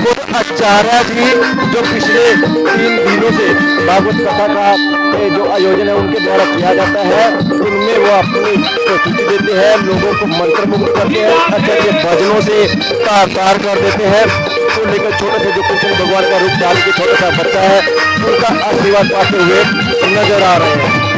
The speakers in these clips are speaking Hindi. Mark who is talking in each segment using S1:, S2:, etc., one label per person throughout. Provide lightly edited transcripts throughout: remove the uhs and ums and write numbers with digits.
S1: खुद आचार्य जी जो पिछले 3 दिनों से भागवत कथा का जो आयोजन है उनके द्वारा किया जाता है, उनमें वो अपनी प्रस्तुति देते हैं, लोगों को मंत्रमुग्ध करते हैं, अच्छे अच्छे भजनों से तार कर देते हैं। तो लेकर छोटे से जो कृष्ण भगवान का रूप डाल के छोटा सा बच्चा है उनका आशीर्वाद पाते हुए नजर आ रहे हैं।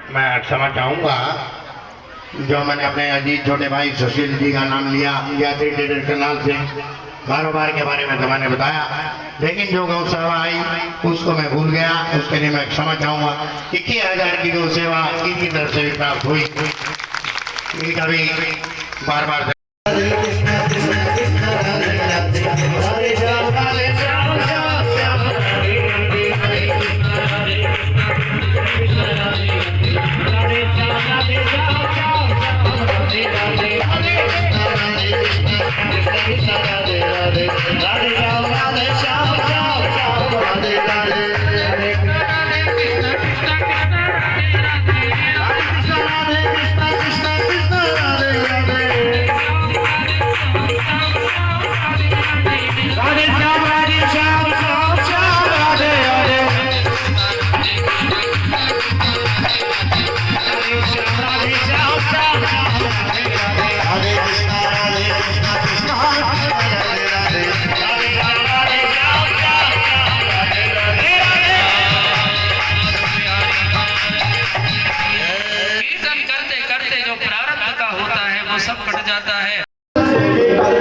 S2: मैं क्षमा चाहूंगा जो मैंने अपने अजीत छोटे भाई सुशील जी का नाम लिया यात्री ट्रेडर के नाम से कारोबार के बारे में तो मैंने बताया, लेकिन जो गौ सेवा आई उसको मैं भूल गया, उसके लिए मैं क्षमा चाहूंगा। 21,000 की गौ सेवा इनकी तरफ से प्राप्त हुई, इनका भी बार बार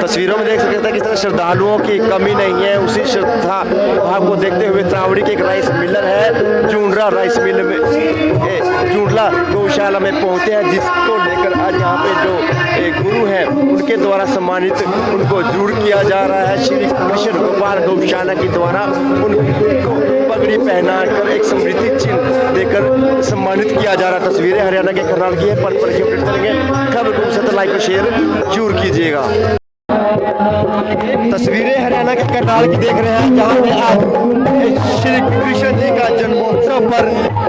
S1: तस्वीरों में देख सकते हैं किस तरह श्रद्धालुओं की कमी नहीं है। उसी श्रद्धा भाव को देखते हुए त्रावड़ी के एक राइस मिलर है जूंडला राइस मिल में जूंडला गौशाला में पहुंचे हैं, जिसको लेकर आज यहाँ पे जो गुरु हैं उनके द्वारा सम्मानित उनको जरूर किया जा रहा है। श्री कृष्ण गोपाल गौशाला के द्वारा उनको पगड़ी पहनाकर एक समृद्धि चिन्ह देकर सम्मानित किया जा रहा है। तस्वीरें हरियाणा के करनाल की है, पल पल की अपडेट करेंगे। खबर को सत्तर लाइक और शेयर जरूर कीजिएगा। तस्वीरें हरियाणा के करनाल की देख रहे हैं, जहाँ पे आज श्री कृष्ण जी का जन्मोत्सव पर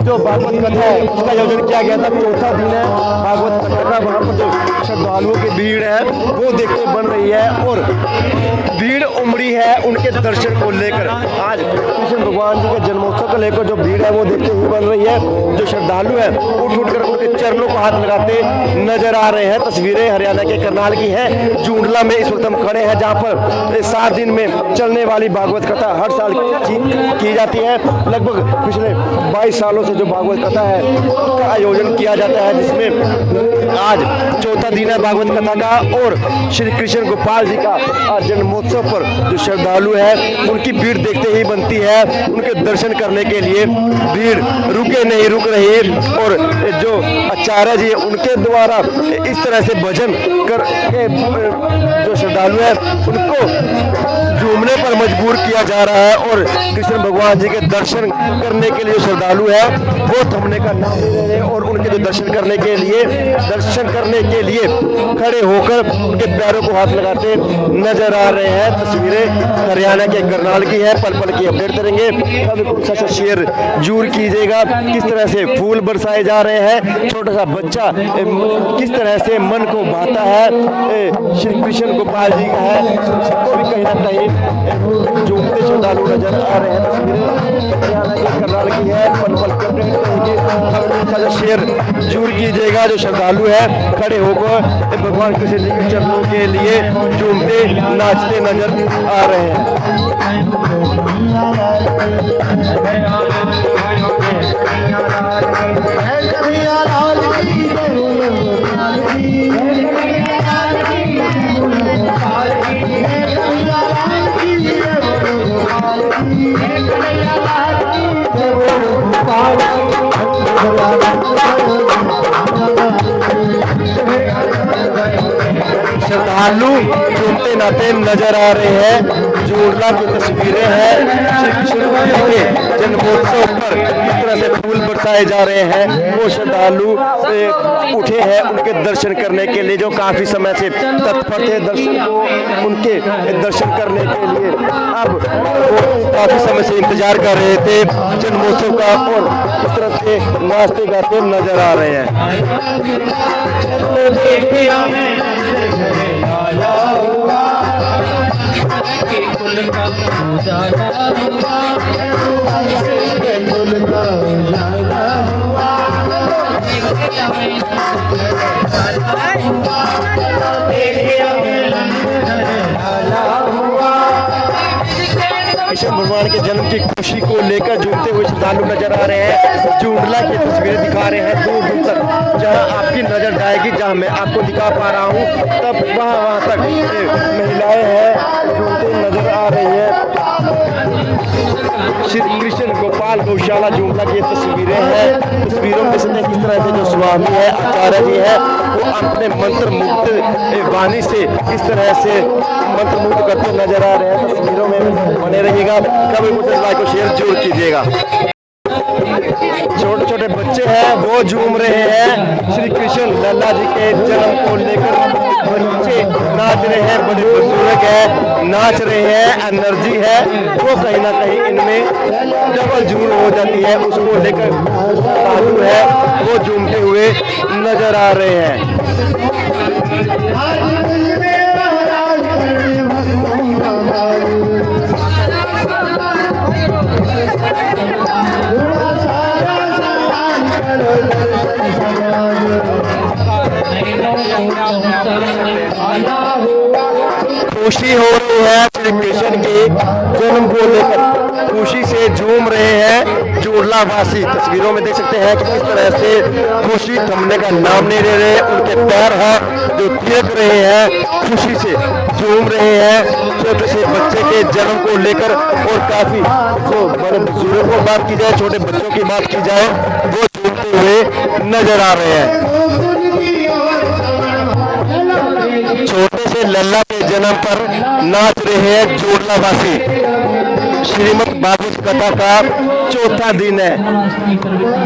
S1: जो भागवत कथा है उसका आयोजन किया गया था। चौथा दिन है भागवत कथा का। वहाँ पर जो श्रद्धालुओं की भीड़ है वो देखते बन रही है और भीड़ उमड़ी है उनके दर्शन को लेकर। आज कृष्ण भगवान जी के जन्मोत्सव को लेकर जो भीड़ है वो देखते हुए बन रही है। जो श्रद्धालु है उठ उठकर उनके चरणों को हाथ लगाते नजर आ रहे हैं। तस्वीरें हरियाणा के करनाल की है। जूंडला में इस वक्त हम खड़े हैं, जहाँ पर 7 दिन में चलने वाली भागवत कथा हर साल की जाती है। लगभग पिछले 22 सालों से जो भागवत कथा है उसका आयोजन किया जाता है, जिसमें आज चौथा दिन है भागवत कथा का। और श्री कृष्ण गोपाल जी का आज जन्मोत्सव पर जो श्रद्धालु है उनकी भीड़ देखते ही बनती है। उनके दर्शन करने के लिए भीड़ रुके नहीं रुक रही। और जो आचार्य जी उनके द्वारा इस तरह से भजन कर के जो श्रद्धालु है उनको झूमने पर मजबूर किया जा रहा है। और कृष्ण भगवान जी के दर्शन करने के लिए श्रद्धालु है वो थमने का नाम ले रहे हैं और उनके जो दर्शन करने के लिए खड़े होकर उनके पैरों को हाथ लगाते नजर आ रहे हैं। तस्वीरें हरियाणा के करनाल की है, पल पल की अपडेट करेंगे। सब शेयर जरूर कीजिएगा। किस तरह से फूल बरसाए जा रहे हैं, छोटा सा बच्चा किस तरह से मन को भाता है श्री कृष्ण गोपाल जी का है, सबको भी कहीं ना कहीं झूमते श्रद्धालु नजर आ रहे हैं। तस्वीरें हरियाणा के करनाल की है, पल पल की अपडेट करेंगे। शेयर जरूर कीजिएगा। जो श्रद्धालु है खड़े होकर भगवान कृष्ण जी के चरणों के लिए झूमते नाचते नजर आ रहे हैं। श्रद्धालु झूमते नाते नजर आ रहे हैं। जोड़ला की तस्वीरें हैं। श्री कृष्ण के जन्मोत्सव पर इस तरह से फूल बरसाए जा रहे हैं। वो श्रद्धालु उठे हैं उनके दर्शन करने के लिए, जो काफी समय से तत्पर थे दर्शन को, उनके दर्शन करने के लिए। अब वो काफी समय से इंतजार कर रहे थे जन्मोत्सव का, और इस तरह से नाचते गाते नजर आ रहे हैं। कृष्ण भगवान के जन्म की खुशी को लेकर झूमते हुए श्रद्धालु नजर आ रहे हैं। जोड़ला की तस्वीरें दिखा रहे हैं दूर दूर तक, जहां आपकी नजर जाएगी, जहां मैं आपको दिखा पा रहा हूं, तब वहां तक महिलाएं हैं झूमते नजर आ रही है। श्री कृष्ण गोपाल गौशाला जोड़ला की तस्वीरें हैं। तस्वीरों में से किस तरह से जो स्वामी है, आचार्य जी है, वो अपने मंत्र मुक्त वाणी से इस तरह से मंत्र मुक्त करते नजर आ रहे हैं। तस्वीरों में बने रहिएगा, कभी मुझे लाइक और शेयर जरूर कीजिएगा। छोटे छोटे बच्चे हैं वो झूम रहे हैं श्री कृष्ण लल्ला जी के जन्म को लेकर। बच्चे नाच रहे हैं, बड़े बुजुर्ग है नाच रहे हैं, एनर्जी है वो कहीं ना कहीं इनमें डबल झूम हो जाती है। उसको लेकर साधु है वो झूमते हुए नजर आ रहे हैं। खुशी हो रही है श्री कृष्ण के जन्म को लेकर, खुशी से झूम रहे हैं जोड़ला वासी। तस्वीरों में देख सकते हैं कि किस तरह से खुशी थमने का नाम नहीं ले रहे। उनके पैर हैं जो थिरक रहे हैं, खुशी से झूम रहे हैं छोटे से बच्चे के जन्म को लेकर। और काफी जो बड़े बुजुर्गों को बात की जाए, छोटे बच्चों की बात की जाए, वो झूमते हुए नजर आ रहे हैं। छोटे से लल्ला के जन्म पर नाच रहे हैं जोड़ला वासी। श्रीमद् भागवत कथा का चौथा दिन है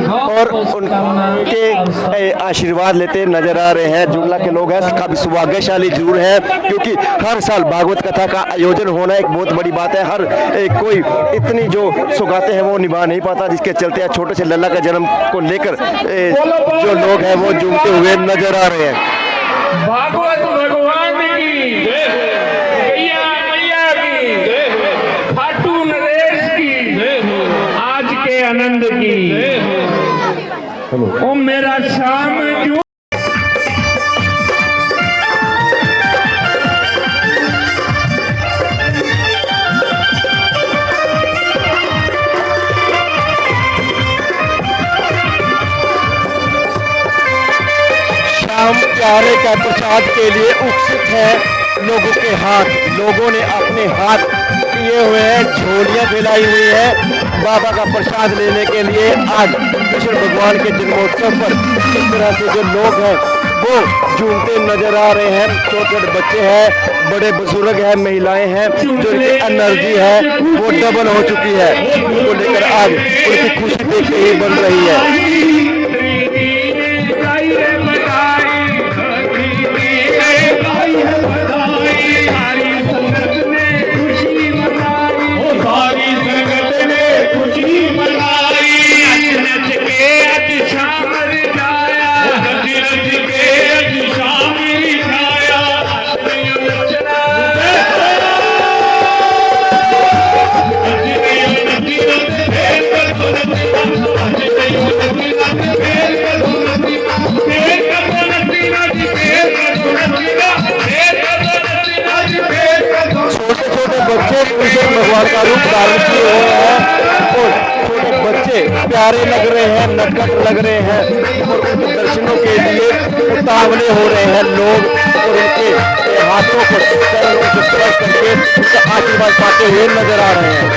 S1: और उनके आशीर्वाद लेते नजर आ रहे हैं। जोड़ला के लोग हैं काफी सौभाग्यशाली जरूर है, क्योंकि हर साल भागवत कथा का आयोजन होना एक बहुत बड़ी बात है। हर कोई इतनी जो सौगातें हैं वो निभा नहीं पाता, जिसके चलते छोटे से लल्ला का जन्म को लेकर जो लोग हैं वो झूमते हुए नजर आ रहे हैं।
S3: भागवत भगवान की, मैया मैया की, खाटू नरेश की, आज के आनंद की। ओ मेरा शाम जो
S1: प्यारे का प्रसाद के लिए उत्सुक है लोगों के हाथ। लोगों ने अपने हाथ किए हुए हैं, झोलियां फैलाई हुई है बाबा का प्रसाद लेने के लिए। आज कृष्ण भगवान के जन्मोत्सव पर इस तरह से जो लोग हैं वो झूमते नजर आ रहे हैं। छोटे छोटे बच्चे हैं, बड़े बुजुर्ग हैं, महिलाएं हैं, जो इनकी एनर्जी है वो डबल हो चुकी है। उनको लेकर आज उनकी खुशी देखते ही बन रही है। भगवान का रूप धारण किए हुए हैं और छोटे बच्चे प्यारे लग रहे हैं, नटखट लग रहे हैं और उनके दर्शनों के लिए उतावले हो रहे हैं लोग। और उनके हाथों पर चरणों को स्पर्श करके उनका आशीर्वाद पाते हुए नजर आ रहे हैं।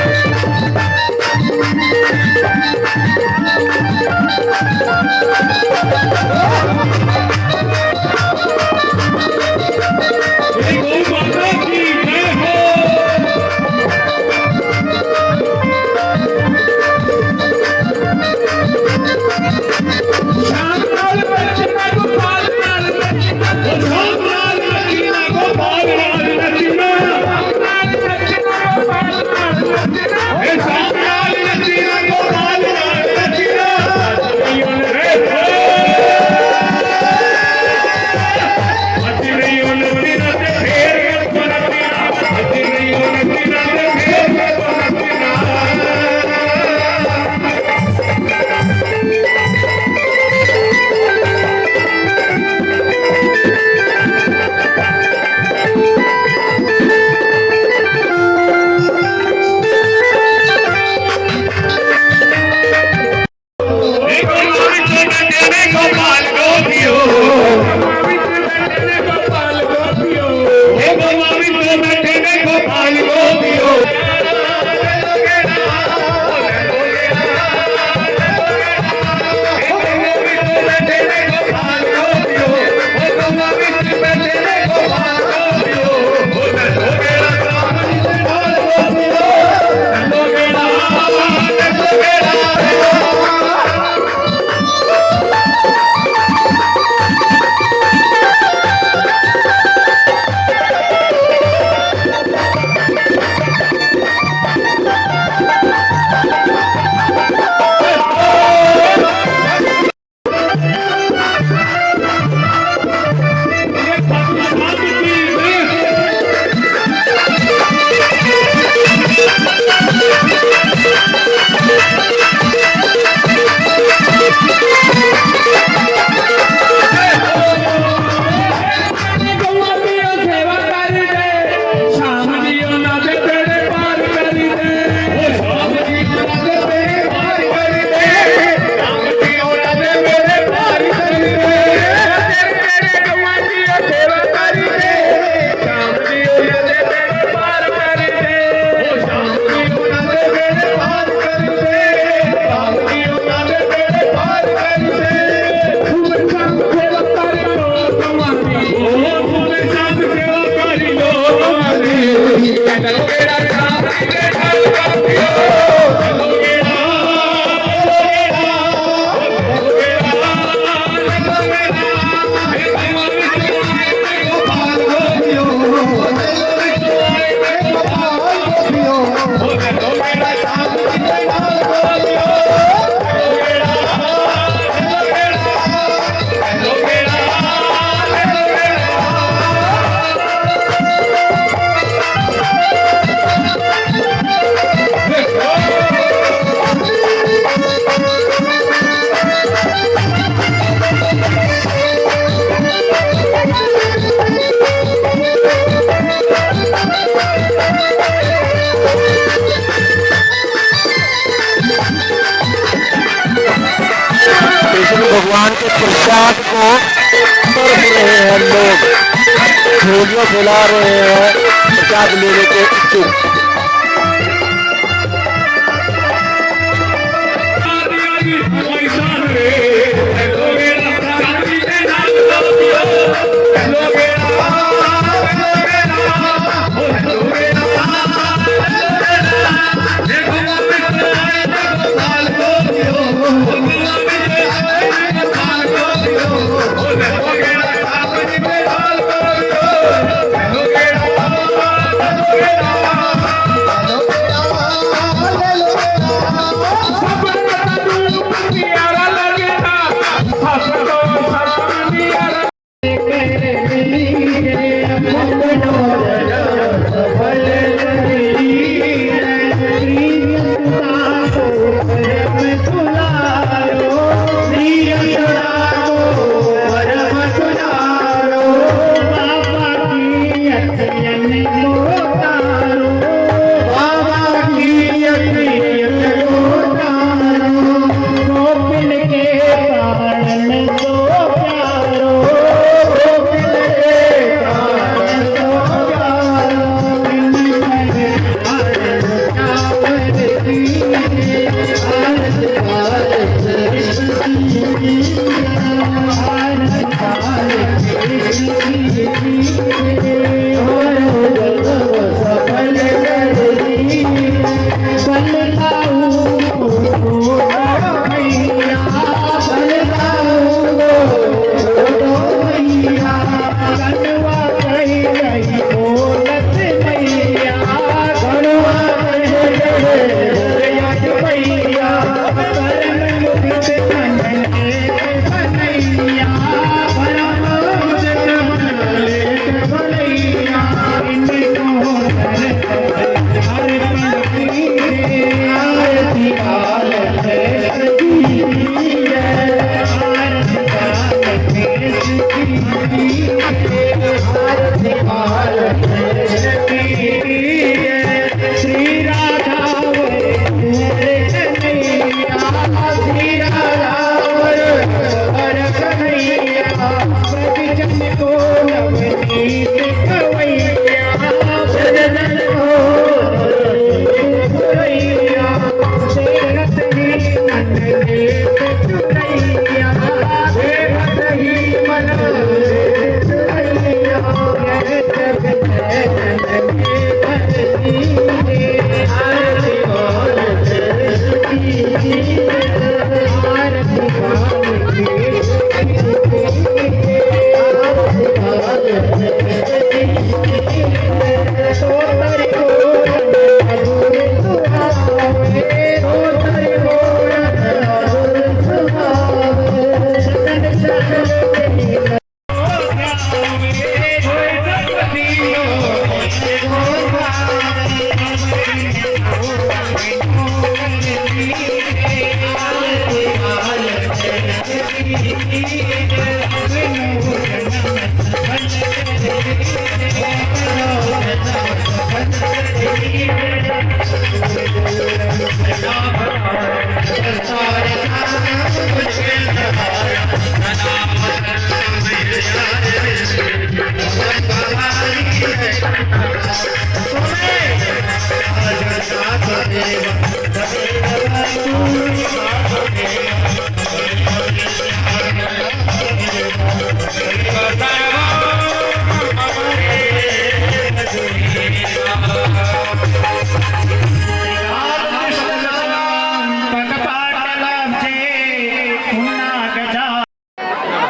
S1: वीडियो फैला रहे हैं प्रसाद लेने के इच्छुक।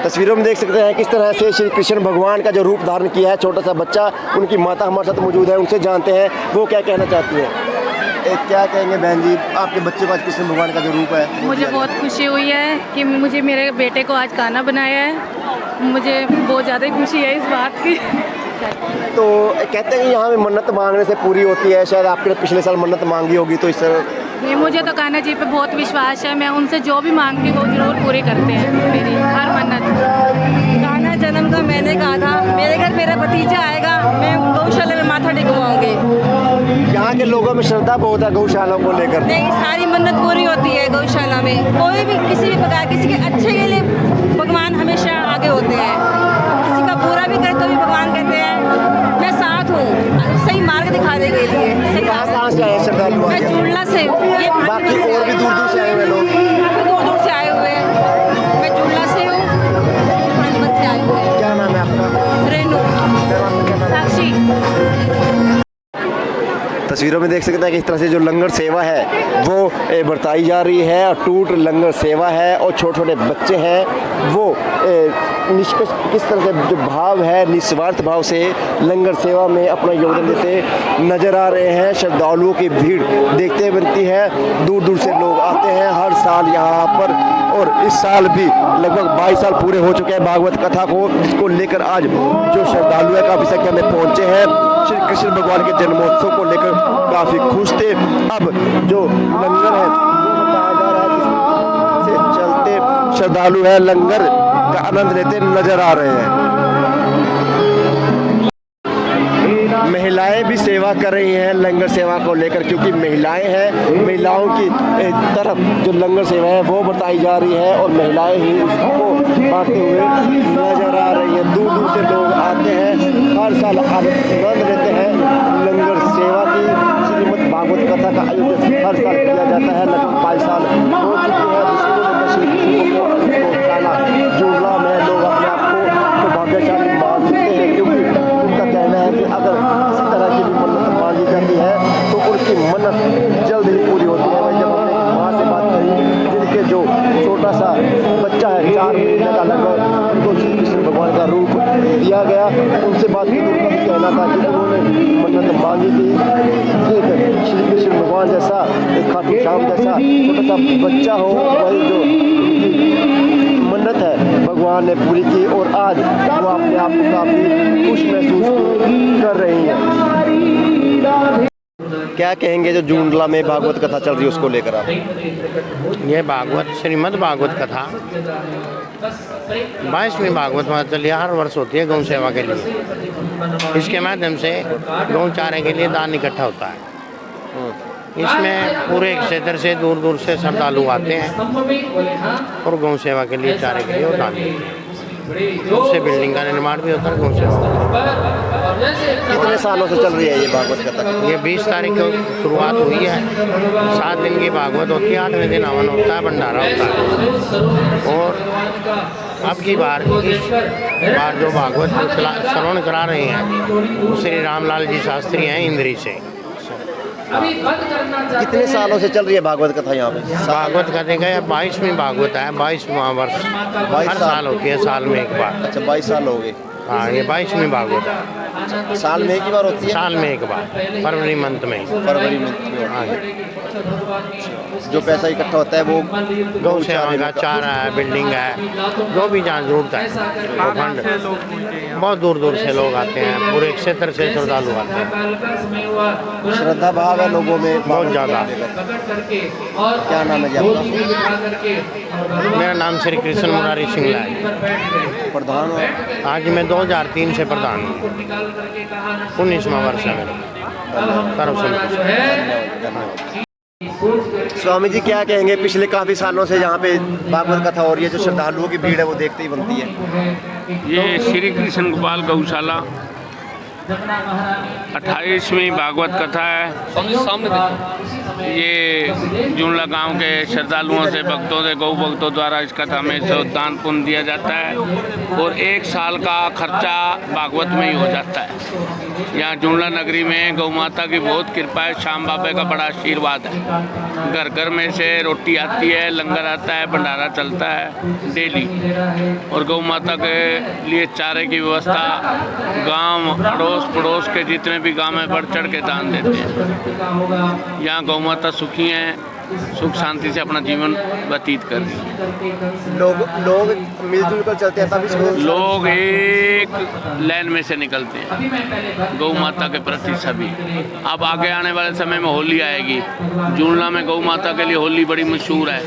S1: तस्वीरों में देख सकते हैं किस तरह से श्री कृष्ण भगवान का जो रूप धारण किया है छोटा सा बच्चा, उनकी माता हमारे साथ मौजूद है, उनसे जानते हैं वो क्या कहना चाहती हैं। क्या कहेंगे बहन जी, आपके बच्चे को आज कृष्ण भगवान का जो रूप है?
S4: मुझे बहुत खुशी हुई है कि मुझे मेरे बेटे को आज खाना बनाया है, मुझे बहुत ज़्यादा खुशी है इस बात की।
S1: तो कहते हैं यहाँ में मन्नत मांगने से पूरी होती है, शायद आपके पिछले साल मन्नत मांगी होगी तो इस तरह।
S4: नहीं, मुझे तो कान्हा जी पे बहुत विश्वास है, मैं उनसे जो भी मांगती हूँ वो जरूर पूरी करते हैं मेरी हर मन्नत। कान्हा जन्म का मैंने कहा था मेरे घर मेरा भतीजा आएगा, मैं गौशाला में माथा टेकवाऊंगी।
S1: यहाँ के लोगों में श्रद्धा बहुत है गौशाला को लेकर।
S5: नहीं, सारी मन्नत पूरी होती है गौशाला में। कोई भी किसी भी प्रकार किसी के अच्छे के लिए भगवान हमेशा आगे होते हैं। किसी का बुरा भी करे तो भी भगवान कहते हैं मैं साथ हूँ, सही मार्ग दिखाने के लिए। सही
S1: कहाँ से आए श्रद्धालु?
S5: मैं जुड़ला से हूँ। ये
S1: बाकी और भी दूर दूर से आए हुए लोग?
S5: काफी दूर दूर से आए हुए हैं। मैं जुड़ला से हूँ, भाजपत से आए हुए हैं।
S1: क्या नाम है आपका?
S5: रेनू।
S4: साक्षी।
S1: तस्वीरों में देख सकते हैं कि इस तरह से जो लंगर सेवा है वो बरताई जा रही है, और टूट लंगर सेवा है, और छोटे छोटे बच्चे हैं वो निष्कर्ष किस तरह से जो भाव है निस्वार्थ भाव से लंगर सेवा में अपना योगदान देते नजर आ रहे हैं। श्रद्धालुओं की भीड़ देखते बनती है, दूर दूर से लोग आते हैं हर साल यहाँ पर, और इस साल भी लगभग 22 साल पूरे हो चुके हैं भागवत कथा को, जिसको लेकर आज जो श्रद्धालु है काफ़ी संख्या में पहुँचे हैं। श्री कृष्ण भगवान के जन्मोत्सव को लेकर काफ़ी खुश थे। अब जो लंगर है वो बताया जा रहा है जिससे चलते श्रद्धालु है लंगर का आनंद लेते नजर आ रहे हैं। महिलाएं भी सेवा कर रही हैं लंगर सेवा को लेकर, क्योंकि महिलाएं हैं, महिलाओं की तरफ जो लंगर सेवा है वो बताई जा रही है, और महिलाएं ही उसको बांटते हुए नजर आ रही हैं। दूर दूर से लोग आते हैं, हर साल आनंद लेते हैं लंगर सेवा की। श्रीमद् भागवत कथा का आयोजन हर साल किया जाता है, लगभग 22 साल हो चुके हैं, जिसको लेकर श्री कृष्ण को जुड़ला में लोग अपने आप को भाग्यशाली मानते हैं, क्योंकि उनका कहना है कि अगर किसी तरह की भी मन्नत मांगी जाती है तो उनकी मन्नत जल्द ही पूरी होती है। मैं जब अपने माँ से बात करी, जिनके जो छोटा सा बच्चा है 4 महीने का, लगभग उनको श्री कृष्ण भगवान का रूप दिया गया, उनसे बात की तो उनका भी कहना था कि उन्होंने मन्नत मांगी थी एक श्री कृष्ण भगवान जैसा, एक खाटू श्याम जैसा छोटा सा बच्चा हो, वही जो मन्नत है भगवान ने पूरी की, और आज वो अपने आप को काफ़ी खुश महसूस कर रही हैं। क्या कहेंगे जो जुड़ला में भागवत कथा चल रही है उसको लेकर आप?
S2: ये भागवत श्रीमद् भागवत कथा 22वीं भागवत में चलिए हर वर्ष होती है गौ सेवा के लिए। इसके माध्यम से गौ चारे के लिए दान इकट्ठा होता है। इसमें पूरे क्षेत्र से दूर दूर से श्रद्धालु आते हैं और गौ सेवा के लिए चारे के लिए और दान देते हैं। उससे बिल्डिंग का निर्माण भी होता है गौ सेवा।
S1: कितने सालों से चल रही है ये भागवत कथा?
S2: ये 20 तारीख को शुरुआत हुई है। 7 दिन की भागवत होती है, 8वें दिन हवन होता है, भंडारा होता है। और अब की बार इस बार जो भागवत श्रवण करा रहे हैं श्री रामलाल जी शास्त्री हैं इंद्री से।
S1: कितने सालों से चल रही है भागवत कथा यहाँ पे?
S2: भागवत कथा का 22वीं भागवत है, 22वां वर्ष।
S1: 22
S2: हर साल होती है, साल में एक बार।
S1: अच्छा, 22 साल हो गए।
S2: हाँ, ये 22वीं भागवत है।
S1: साल में एक ही बार होती है?
S2: साल में एक बार, फरवरी मंथ में।
S1: फरवरी में।
S2: हाँ,
S1: जो पैसा इकट्ठा होता है वो
S2: गौ सेवा का चारा है, बिल्डिंग है, जो भी जहाँ जरूरत है वो फंड। बहुत दूर दूर से लोग आते हैं, पूरे क्षेत्र से श्रद्धालु आते हैं।
S1: श्रद्धा भाव है लोगों में
S2: बहुत ज़्यादा।
S1: क्या नाम है जी आपका?
S2: मेरा नाम श्री कृष्ण मुरारी सिंगला है।
S1: प्रधान हो?
S2: आज मैं 2003 से प्रधान हूँ। 19वां वर्ष है मेरा तरफ से।
S1: स्वामी जी क्या कहेंगे, पिछले काफ़ी सालों से यहाँ पे भागवत कथा हो रही है, जो श्रद्धालुओं की भीड़ है वो देखते ही बनती है।
S3: ये श्री कृष्ण गोपाल गौशाला 28वीं भागवत कथा है। ये जुड़ला गांव के श्रद्धालुओं से, भक्तों से, गौ भक्तों द्वारा इस कथा में से दान पुण्य दिया जाता है, और 1 साल का खर्चा भागवत में ही हो जाता है। यहाँ जुड़ला नगरी में गौ माता की बहुत कृपा है, श्याम बाबा का बड़ा आशीर्वाद है। घर घर में से रोटी आती है, लंगर आता है, भंडारा चलता है डेली, और गौ माता के लिए चारे की व्यवस्था गांव अड़ोस पड़ोस के जितने भी गांव में बढ़ चढ़ के दान देते हैं। यहाँ गौ माता सुखी हैं, सुख शांति से अपना जीवन व्यतीत कर रही है।
S1: लोग मिलजुल कर चलते हैं, तभी
S3: लोग एक लाइन में से निकलते हैं गौ माता के प्रति सभी। अब आगे आने वाले समय में होली आएगी। जुड़ला में गौ माता के लिए होली बड़ी मशहूर है।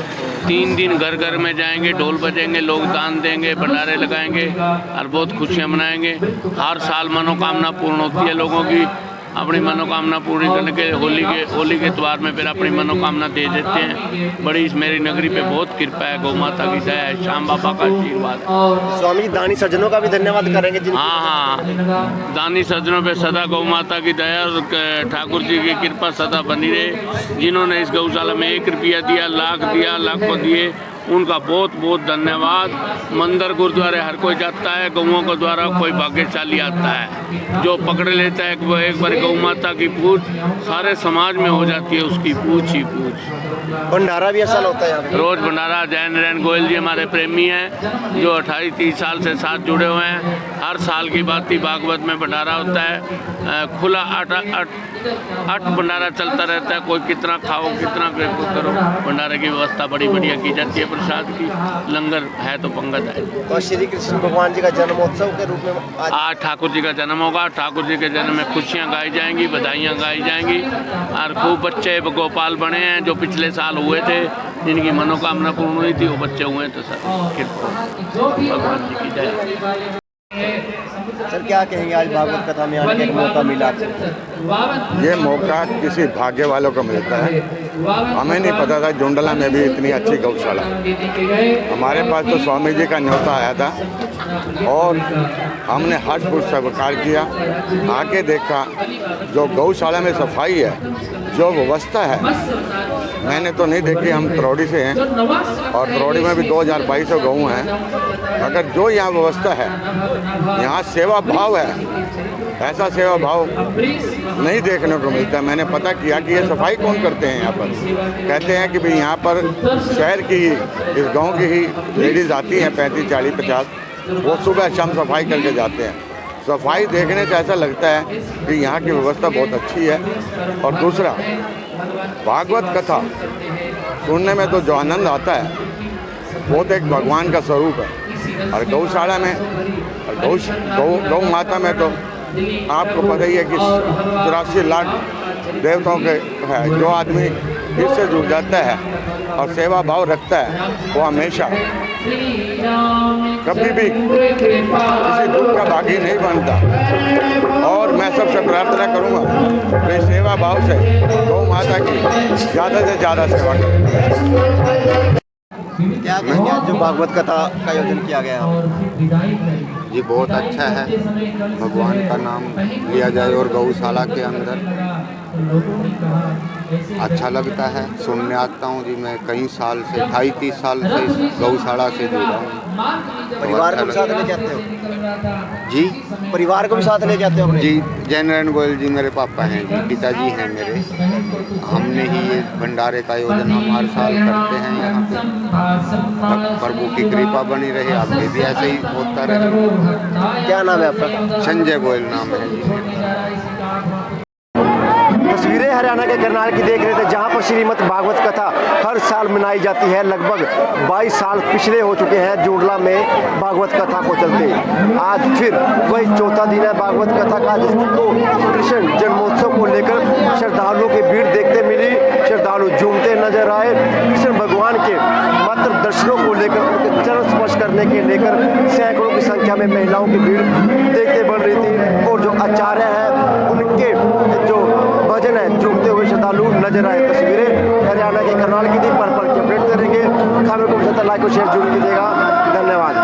S3: 3 दिन घर घर में जाएंगे, ढोल बजेंगे, लोग दान देंगे, भंडारे लगाएंगे और बहुत खुशियाँ मनाएंगे। हर साल मनोकामना पूर्ण होती है लोगों की। अपनी मनोकामना पूरी करने के होली के त्योहार में फिर अपनी मनोकामना दे देते हैं। बड़ी इस मेरी नगरी पे बहुत कृपा है, गौ माता की दया है, श्याम बाबा का आशीर्वाद।
S1: स्वामी दानी सज्जनों का भी धन्यवाद करेंगे
S3: हाँ, दानी सज्जनों पे सदा गौ माता की दया और ठाकुर जी की कृपा सदा बनी रहे। जिन्होंने इस गौशाला में 1 रुपया दिया, लाख दिया, लाखों दिए, उनका बहुत बहुत धन्यवाद। मंदिर गुरुद्वारे हर कोई जाता है, गौओं के द्वारा कोई भाग्यशाली आता है जो पकड़ लेता है। वो एक बार गौ माता की पूछ सारे समाज में हो जाती है, उसकी पूछ ही पूछ।
S1: भंडारा भी ऐसा होता है यहाँ पे?
S3: रोज भंडारा। जैन नरेन गोयल जी हमारे प्रेमी हैं जो 28-30 साल से साथ जुड़े हुए हैं। हर साल की बात ही भागवत में भंडारा होता है, खुला 8 भंडारा चलता रहता है। कोई कितना खाओ कितना करो, भंडारे की व्यवस्था बड़ी बढ़िया की जाती है। प्रसाद की लंगर है तो पंगत है।
S1: तो श्री कृष्ण भगवान जी का जन्मोत्सव के रूप में
S3: आज ठाकुर जी का जन्म होगा। ठाकुर जी के जन्म में खुशियाँ गाई जाएंगी, बधाइयाँ गाई जाएंगी और खूब बच्चे गोपाल बने हैं जो पिछले साल हुए थे, जिनकी मनोकामना पूर्ण हुई थी, वो बच्चे हुए तो सर भगवान जी की जय।
S1: सर क्या कहेंगे, आज भागवत कथा में आने का एक मौका मिला आपको?
S6: ये मौका किसी भाग्य वालों को मिलता है। हमें नहीं पता था जुंडला में भी इतनी अच्छी गौशाला। हमारे पास तो स्वामी जी का न्योता आया था और हमने हर्षपूर्वक स्वीकार किया। आके देखा जो गौशाला में सफाई है, जो व्यवस्था है, मैंने तो नहीं देखी। हम तरौड़ी से हैं और तरौड़ी में भी 2200 गऊ हैं, मगर जो यहाँ व्यवस्था है, यहाँ सेवा भाव है, ऐसा सेवा भाव नहीं देखने को मिलता। मैंने पता किया कि ये सफाई कौन करते हैं यहाँ पर। कहते हैं कि भाई यहाँ पर शहर की ही, इस गांव की ही लेडीज़ आती हैं 35, 40, 50, वो सुबह शाम सफाई करके जाते हैं। सफाई देखने से ऐसा लगता है कि यहाँ की व्यवस्था बहुत अच्छी है। और दूसरा, भागवत कथा सुनने में तो जो आनंद आता है वो तो एक भगवान का स्वरूप है। और गौशाला में गौ माता में तो आपको पता ही है कि 84 लाख देवताओं के है। जो आदमी इससे जुड़ जाता है और सेवा भाव रखता है, वो हमेशा कभी भी किसी दुख का भागी नहीं बनता। और मैं सबसे प्रार्थना करूँगा कि सेवा भाव से गौ माता की ज़्यादा से ज़्यादा सेवा करें।
S1: क्या कहेंगे आज जो भागवत कथा का आयोजन किया गया है?
S6: ये बहुत अच्छा है, भगवान का नाम लिया जाए और गौशाला के अंदर अच्छा लगता है। सुनने आता हूँ जी, मैं कई साल से 28-30 साल से इस गौशाला से जुड़ा हूँ।
S1: परिवार को भी साथ ले जाते हो?
S6: जी,
S1: परिवार को भी साथ ले जाते हो अपने?
S6: जी, जैन नरेन गोयल जी मेरे पापा हैं जी, पिताजी हैं मेरे। हमने ही ये भंडारे का आयोजन हम हर साल करते हैं यहाँ पे। प्रभु की कृपा बनी रहे, आगे भी ऐसे ही होता रहे।
S1: क्या नाम है आपका?
S6: संजय गोयल नाम है जी।
S1: तस्वीरें हरियाणा के करनाल की देख रहे थे, जहां पर श्रीमद् भागवत कथा हर साल मनाई जाती है। लगभग 22 साल पिछले हो चुके हैं जुड़ला में भागवत कथा को चलते। आज फिर वही चौथा दिन है भागवत कथा का, जिसको कृष्ण जन्मोत्सव को लेकर श्रद्धालुओं की भीड़ देखते मिली। श्रद्धालु झूमते नजर आए। कृष्ण भगवान के मात्र दर्शनों को लेकर, उनके चरण स्पर्श करने के लेकर सैकड़ों की संख्या में महिलाओं की भीड़ देखते बन रही थी। और जो आचार्य हैं, उनके जो भजन है, झूमते हुए श्रद्धालु नजर आए। तस्वीरें हरियाणा के करनाल की थी। पर पल के अपडेट करेंगे। खबरों को लाइक और शेयर जरूर कीजिएगा। धन्यवाद।